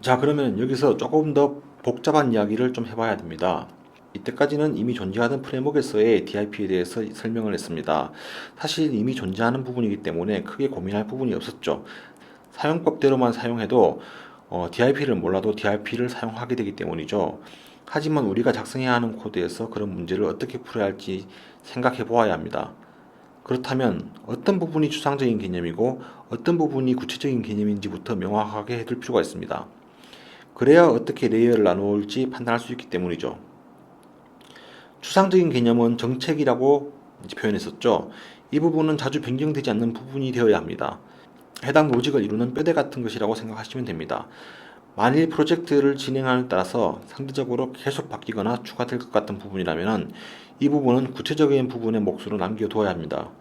자, 그러면 여기서 조금 더 복잡한 이야기를 좀 해봐야 됩니다. 이때까지는 이미 존재하던 프레임워크에서의 DIP에 대해서 설명을 했습니다. 사실 이미 존재하는 부분이기 때문에 크게 고민할 부분이 없었죠. 사용법대로만 사용해도 DIP를 몰라도 DIP를 사용하게 되기 때문이죠. 하지만 우리가 작성해야 하는 코드에서 그런 문제를 어떻게 풀어야 할지 생각해 보아야 합니다. 그렇다면 어떤 부분이 추상적인 개념이고 어떤 부분이 구체적인 개념인지부터 명확하게 해둘 필요가 있습니다. 그래야 어떻게 레이어를 나누올지 판단할 수 있기 때문이죠. 추상적인 개념은 정책이라고 표현했었죠. 이 부분은 자주 변경되지 않는 부분이 되어야 합니다. 해당 로직을 이루는 뼈대 같은 것이라고 생각하시면 됩니다. 만일 프로젝트를 진행함에 따라서 상대적으로 계속 바뀌거나 추가될 것 같은 부분이라면 이 부분은 구체적인 부분의 몫으로 남겨두어야 합니다.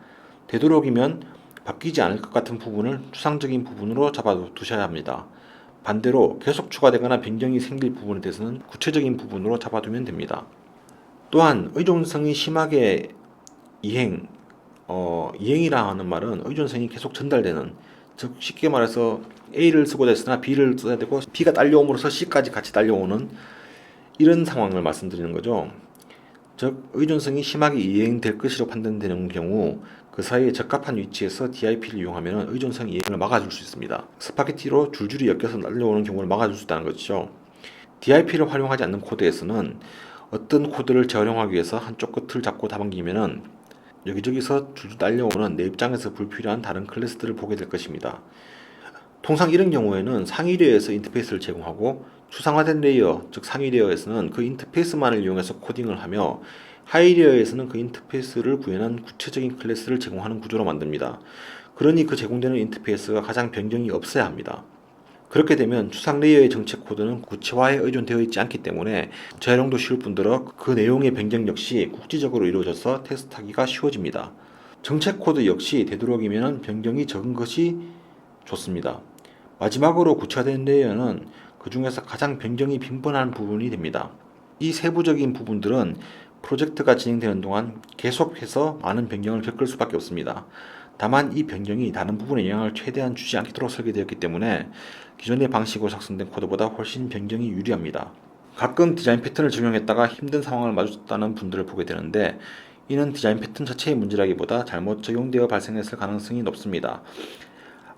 되도록이면 바뀌지 않을 것 같은 부분을 추상적인 부분으로 잡아두셔야 합니다. 반대로 계속 추가되거나 변경이 생길 부분에 대해서는 구체적인 부분으로 잡아두면 됩니다. 또한 의존성이 심하게 이행이라 하는 말은 의존성이 계속 전달되는, 즉 쉽게 말해서 A를 쓰고자 했으나 B를 써야 되고 B가 딸려옴으로써 C까지 같이 딸려오는 이런 상황을 말씀드리는 거죠. 즉 의존성이 심하게 이행될 것이라고 판단되는 경우 그 사이에 적합한 위치에서 DIP를 이용하면 의존성 이행을 막아줄 수 있습니다. 스파게티로 줄줄이 엮여서 날려오는 경우를 막아줄 수 있다는 것이죠. DIP를 활용하지 않는 코드에서는 어떤 코드를 재활용하기 위해서 한쪽 끝을 잡고 당기면은 여기저기서 줄줄 딸려오는 내 입장에서 불필요한 다른 클래스들을 보게 될 것입니다. 통상 이런 경우에는 상위 레이어에서 인터페이스를 제공하고 추상화된 레이어, 즉 상위 레이어에서는 그 인터페이스만을 이용해서 코딩을 하며 하위 레이어에서는 그 인터페이스를 구현한 구체적인 클래스를 제공하는 구조로 만듭니다. 그러니 그 제공되는 인터페이스가 가장 변경이 없어야 합니다. 그렇게 되면 추상 레이어의 정책 코드는 구체화에 의존되어 있지 않기 때문에 재활용도 쉬울 뿐더러 그 내용의 변경 역시 국지적으로 이루어져서 테스트하기가 쉬워집니다. 정책 코드 역시 되도록이면 변경이 적은 것이 좋습니다. 마지막으로 구체화된 레이어는 그 중에서 가장 변경이 빈번한 부분이 됩니다. 이 세부적인 부분들은 프로젝트가 진행되는 동안 계속해서 많은 변경을 겪을 수밖에 없습니다. 다만 이 변경이 다른 부분에 영향을 최대한 주지 않도록 설계되었기 때문에 기존의 방식으로 작성된 코드보다 훨씬 변경이 유리합니다. 가끔 디자인 패턴을 적용했다가 힘든 상황을 마주쳤다는 분들을 보게 되는데 이는 디자인 패턴 자체의 문제라기보다 잘못 적용되어 발생했을 가능성이 높습니다.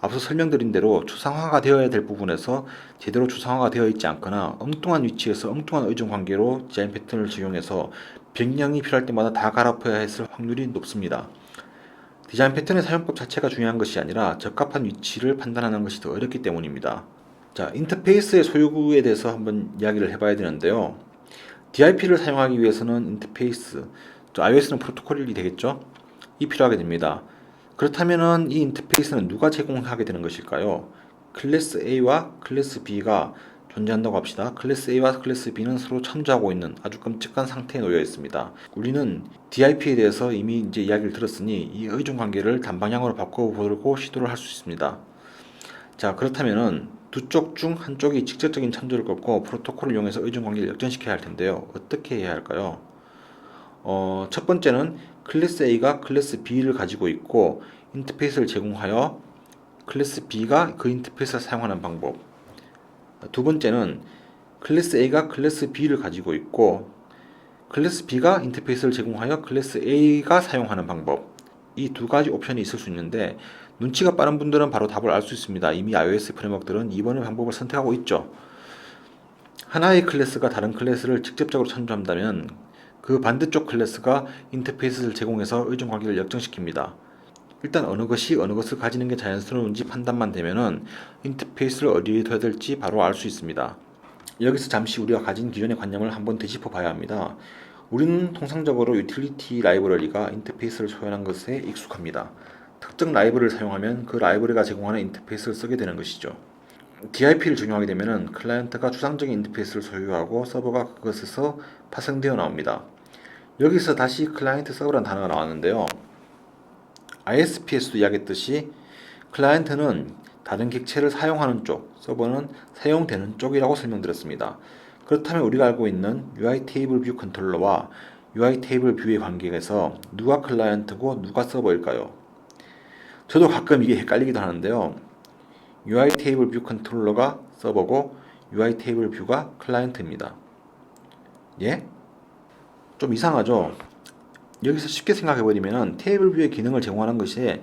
앞서 설명드린 대로 추상화가 되어야 될 부분에서 제대로 추상화가 되어 있지 않거나 엉뚱한 위치에서 엉뚱한 의존 관계로 디자인 패턴을 적용해서 변경이 필요할 때마다 다 갈아엎어야 했을 확률이 높습니다. 디자인 패턴의 사용법 자체가 중요한 것이 아니라 적합한 위치를 판단하는 것이 더 어렵기 때문입니다. 자, 인터페이스의 소유구에 대해서 한번 이야기를 해봐야 되는데요. DIP를 사용하기 위해서는 인터페이스, iOS는 프로토콜이 되겠죠? 이 필요하게 됩니다. 그렇다면은 이 인터페이스는 누가 제공하게 되는 것일까요? 클래스 A와 클래스 B가 존재한다고 합시다. 클래스 A와 클래스 B는 서로 참조하고 있는 아주 끔찍한 상태에 놓여 있습니다. 우리는 DIP에 대해서 이미 이제 이야기를 들었으니 이 의존 관계를 단방향으로 바꿔보려고 시도를 할 수 있습니다. 자, 그렇다면은 두 쪽 중 한쪽이 직접적인 참조를 꺾고 프로토콜을 이용해서 의존 관계를 역전시켜야 할 텐데요. 어떻게 해야 할까요? 첫 번째는 클래스 A가 클래스 B를 가지고 있고 인터페이스를 제공하여 클래스 B가 그 인터페이스를 사용하는 방법. 두 번째는 클래스 A가 클래스 B를 가지고 있고 클래스 B가 인터페이스를 제공하여 클래스 A가 사용하는 방법. 이 두 가지 옵션이 있을 수 있는데 눈치가 빠른 분들은 바로 답을 알 수 있습니다. 이미 iOS 프레임워크들은 이번의 방법을 선택하고 있죠. 하나의 클래스가 다른 클래스를 직접적으로 참조한다면 그 반대쪽 클래스가 인터페이스를 제공해서 의존 관계를 역전시킵니다. 일단 어느 것이 어느 것을 가지는 게 자연스러운지 판단만 되면은 인터페이스를 어디에 둬야 될지 바로 알 수 있습니다. 여기서 잠시 우리가 가진 기존의 관념을 한번 되짚어 봐야 합니다. 우리는 통상적으로 유틸리티 라이브러리가 인터페이스를 소환한 것에 익숙합니다. 특정 라이브러리를 사용하면 그 라이브러리가 제공하는 인터페이스를 쓰게 되는 것이죠. DIP를 적용하게 되면 클라이언트가 추상적인 인터페이스를 소유하고 서버가 그것에서 파생되어 나옵니다. 여기서 다시 클라이언트 서버라는 단어가 나왔는데요. ISP에서도 이야기했듯이 클라이언트는 다른 객체를 사용하는 쪽, 서버는 사용되는 쪽이라고 설명드렸습니다. 그렇다면 우리가 알고 있는 UI 테이블 뷰 컨트롤러와 UI 테이블 뷰의 관계에서 누가 클라이언트고 누가 서버일까요? 저도 가끔 이게 헷갈리기도 하는데요. UI 테이블 뷰 컨트롤러가 서버고 UI 테이블 뷰가 클라이언트입니다. 예? 좀 이상하죠? 여기서 쉽게 생각해버리면 테이블 뷰의 기능을 제공하는 것이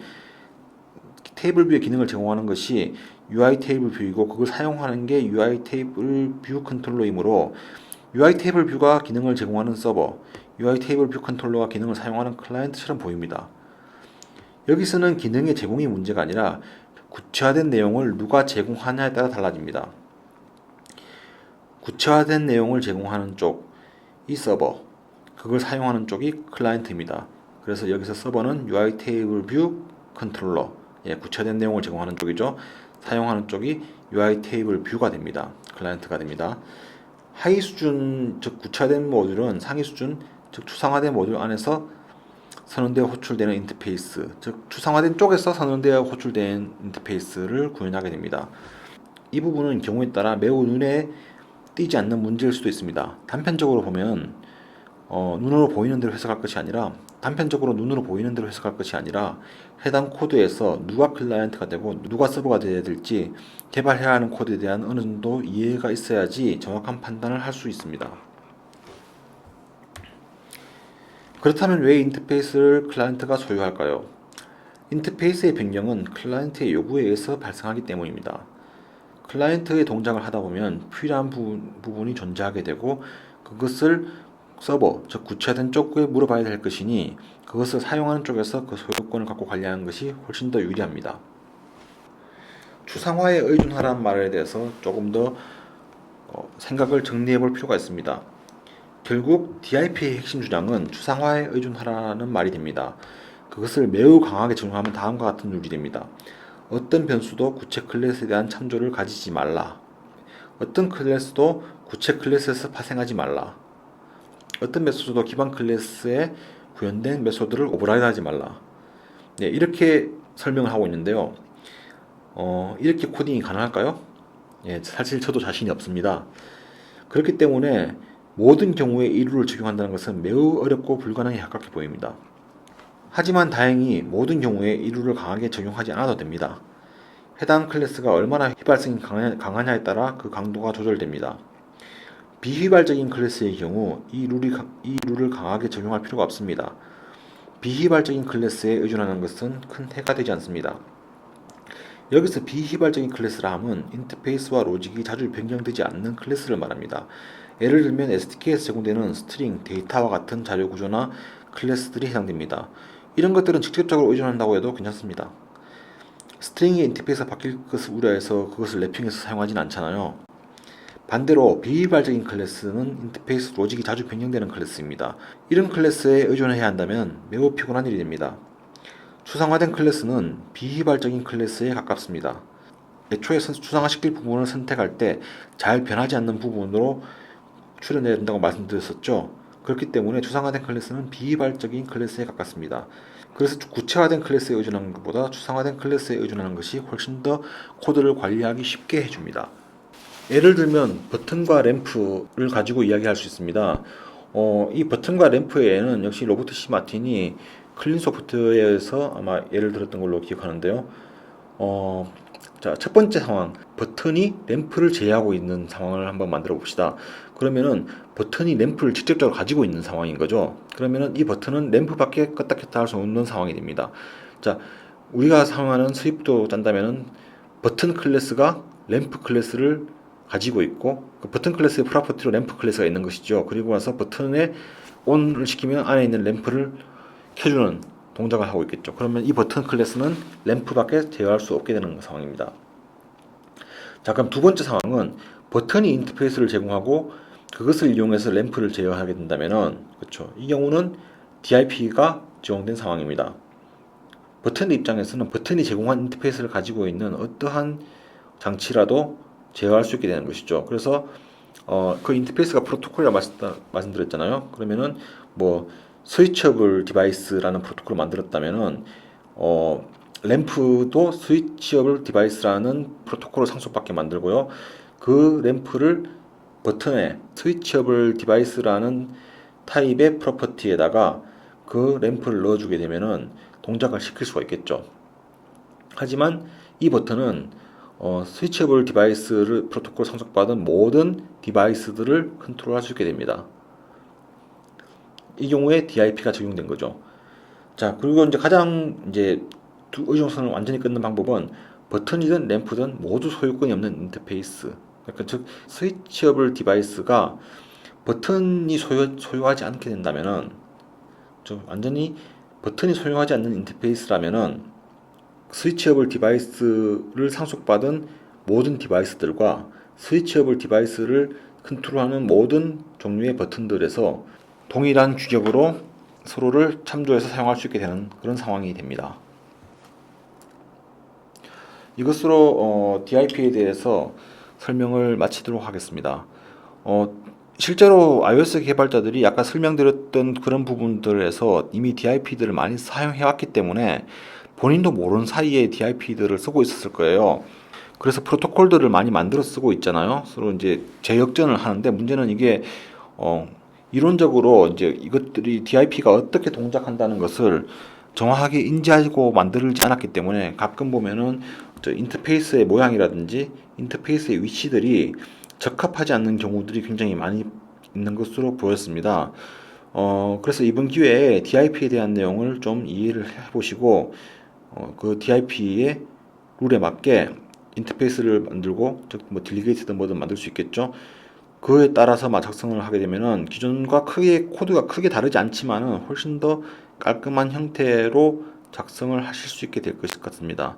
UI 테이블 뷰이고 그걸 사용하는 게 UI 테이블 뷰 컨트롤러이므로 UI 테이블 뷰가 기능을 제공하는 서버, UI 테이블 뷰 컨트롤러가 기능을 사용하는 클라이언트처럼 보입니다. 여기서는 기능의 제공이 문제가 아니라 구체화된 내용을 누가 제공하냐에 따라 달라집니다. 구체화된 내용을 제공하는 쪽이 서버, 그걸 사용하는 쪽이 클라이언트입니다. 그래서 여기서 서버는 UI 테이블 뷰 컨트롤러, 구체화된 내용을 제공하는 쪽이죠. 사용하는 쪽이 UI 테이블 뷰가 됩니다. 클라이언트가 됩니다. 하위 수준, 즉 구체화된 모듈은 상위 수준, 즉 추상화된 모듈 안에서 선언되어 호출되는 인터페이스, 즉 추상화된 쪽에서 선언되어 호출된 인터페이스를 구현하게 됩니다. 이 부분은 경우에 따라 매우 눈에 띄지 않는 문제일 수도 있습니다. 단편적으로 보면 눈으로 보이는 대로 해석할 것이 아니라 해당 코드에서 누가 클라이언트가 되고 누가 서버가 되어야 될지 개발해야 하는 코드에 대한 어느 정도 이해가 있어야지 정확한 판단을 할 수 있습니다. 그렇다면 왜 인터페이스를 클라이언트가 소유할까요? 인터페이스의 변경은 클라이언트의 요구에 의해서 발생하기 때문입니다. 클라이언트의 동작을 하다 보면 필요한 부분이 존재하게 되고 그것을 서버, 즉 구체화된 쪽에 물어봐야 될 것이니 그것을 사용하는 쪽에서 그 소유권을 갖고 관리하는 것이 훨씬 더 유리합니다. 추상화에 의존하라는 말에 대해서 조금 더 생각을 정리해 볼 필요가 있습니다. 결국 DIP의 핵심 주장은 추상화에 의존하라는 말이 됩니다. 그것을 매우 강하게 적용하면 다음과 같은 룰이 됩니다. 어떤 변수도 구체 클래스에 대한 참조를 가지지 말라. 어떤 클래스도 구체 클래스에서 파생하지 말라. 어떤 메소드도 기반 클래스에 구현된 메소드를 오버라이드하지 말라. 이렇게 설명을 하고 있는데요. 이렇게 코딩이 가능할까요? 사실 저도 자신이 없습니다. 그렇기 때문에 모든 경우에 이 룰을 적용한다는 것은 매우 어렵고 불가능에 가깝게 보입니다. 하지만 다행히 모든 경우에 이 룰을 강하게 적용하지 않아도 됩니다. 해당 클래스가 얼마나 휘발성이 강하냐에 따라 그 강도가 조절됩니다. 비휘발적인 클래스의 경우 이 룰을 강하게 적용할 필요가 없습니다. 비휘발적인 클래스에 의존하는 것은 큰 해가 되지 않습니다. 여기서 비휘발적인 클래스라 함은 인터페이스와 로직이 자주 변경되지 않는 클래스를 말합니다. 예를 들면 SDK에서 제공되는 스트링, 데이터와 같은 자료 구조나 클래스들이 해당됩니다. 이런 것들은 직접적으로 의존한다고 해도 괜찮습니다. 스트링의 인터페이스가 바뀔 것을 우려해서 그것을 랩핑해서 사용하진 않잖아요. 반대로 비휘발적인 클래스는 인터페이스 로직이 자주 변경되는 클래스입니다. 이런 클래스에 의존해야 한다면 매우 피곤한 일이 됩니다. 추상화된 클래스는 비휘발적인 클래스에 가깝습니다. 애초에 추상화시킬 부분을 선택할 때 잘 변하지 않는 부분으로 출연해야 된다고 말씀드렸었죠. 그렇기 때문에 추상화된 클래스는 비휘발적인 클래스에 가깝습니다. 그래서 구체화된 클래스에 의존하는 것보다 추상화된 클래스에 의존하는 것이 훨씬 더 코드를 관리하기 쉽게 해줍니다. 예를 들면 버튼과 램프를 가지고 이야기할 수 있습니다. 이 버튼과 램프에는 역시 로버트 C 마틴이 클린 소프트웨어에서 아마 예를 들었던 걸로 기억하는데요. 자, 첫 번째 상황, 버튼이 램프를 제외하고 있는 상황을 한번 만들어 봅시다. 그러면은 버튼이 램프를 직접적으로 가지고 있는 상황인 거죠. 그러면은 이 버튼은 램프밖에 껐다 켰다 할 수 없는 상황이 됩니다. 자, 우리가 사용하는 스위프트로 짠다면은 버튼 클래스가 램프 클래스를 가지고 있고 그 버튼 클래스의 프로퍼티로 램프 클래스가 있는 것이죠. 그리고 나서 버튼에 ON을 시키면 안에 있는 램프를 켜주는 동작을 하고 있겠죠. 그러면 이 버튼 클래스는 램프밖에 제어할 수 없게 되는 상황입니다. 자, 그럼 두 번째 상황은 버튼이 인터페이스를 제공하고 그것을 이용해서 램프를 제어하게 된다면은, 그렇죠. 이 경우는 DIP가 적용된 상황입니다. 버튼의 입장에서는 버튼이 제공한 인터페이스를 가지고 있는 어떠한 장치라도 제어할 수 있게 되는 것이죠. 그래서 그 인터페이스가 프로토콜이라고 말씀드렸잖아요. 그러면은 뭐 스위치어블 디바이스라는 프로토콜을 만들었다면은 램프도 스위치어블 디바이스라는 프로토콜을 상속받게 만들고요. 그 램프를 버튼에 스위치어블 디바이스라는 타입의 프로퍼티에다가 그 램프를 넣어주게 되면은 동작을 시킬 수가 있겠죠. 하지만 이 버튼은 스위치able 디바이스를 프로토콜 상속받은 모든 디바이스들을 컨트롤할 수 있게 됩니다. 이 경우에 DIP가 적용된 거죠. 자, 그리고 이제 가장 이제 의존성을 완전히 끊는 방법은 버튼이든 램프든 모두 소유권이 없는 인터페이스. 그러니까 즉 스위치able 디바이스가 버튼이 소유하지 않게 된다면은, 좀 완전히 버튼이 소유하지 않는 인터페이스라면은 스위치able 디바이스를 상속받은 모든 디바이스들과 스위치able 디바이스를 컨트롤하는 모든 종류의 버튼들에서 동일한 규격으로 서로를 참조해서 사용할 수 있게 되는 그런 상황이 됩니다. 이것으로 DIP에 대해서 설명을 마치도록 하겠습니다. 실제로 iOS 개발자들이 아까 설명드렸던 그런 부분들에서 이미 DIP들을 많이 사용해 왔기 때문에 본인도 모르는 사이에 DIP들을 쓰고 있었을 거예요. 그래서 프로토콜들을 많이 만들어 쓰고 있잖아요. 서로 이제 재역전을 하는데, 문제는 이게 이론적으로 이제 이것들이 DIP가 어떻게 동작한다는 것을 정확하게 인지하고 만들지 않았기 때문에 가끔 보면은 인터페이스의 모양이라든지 인터페이스의 위치들이 적합하지 않는 경우들이 굉장히 많이 있는 것으로 보였습니다. 그래서 이번 기회에 DIP에 대한 내용을 좀 이해를 해보시고 그 DIP의 룰에 맞게 인터페이스를 만들고, 즉 뭐 딜리게이트든 뭐든 만들 수 있겠죠. 그에 따라서 작성을 하게 되면은 기존과 코드가 크게 다르지 않지만은 훨씬 더 깔끔한 형태로 작성을 하실 수 있게 될 것 같습니다.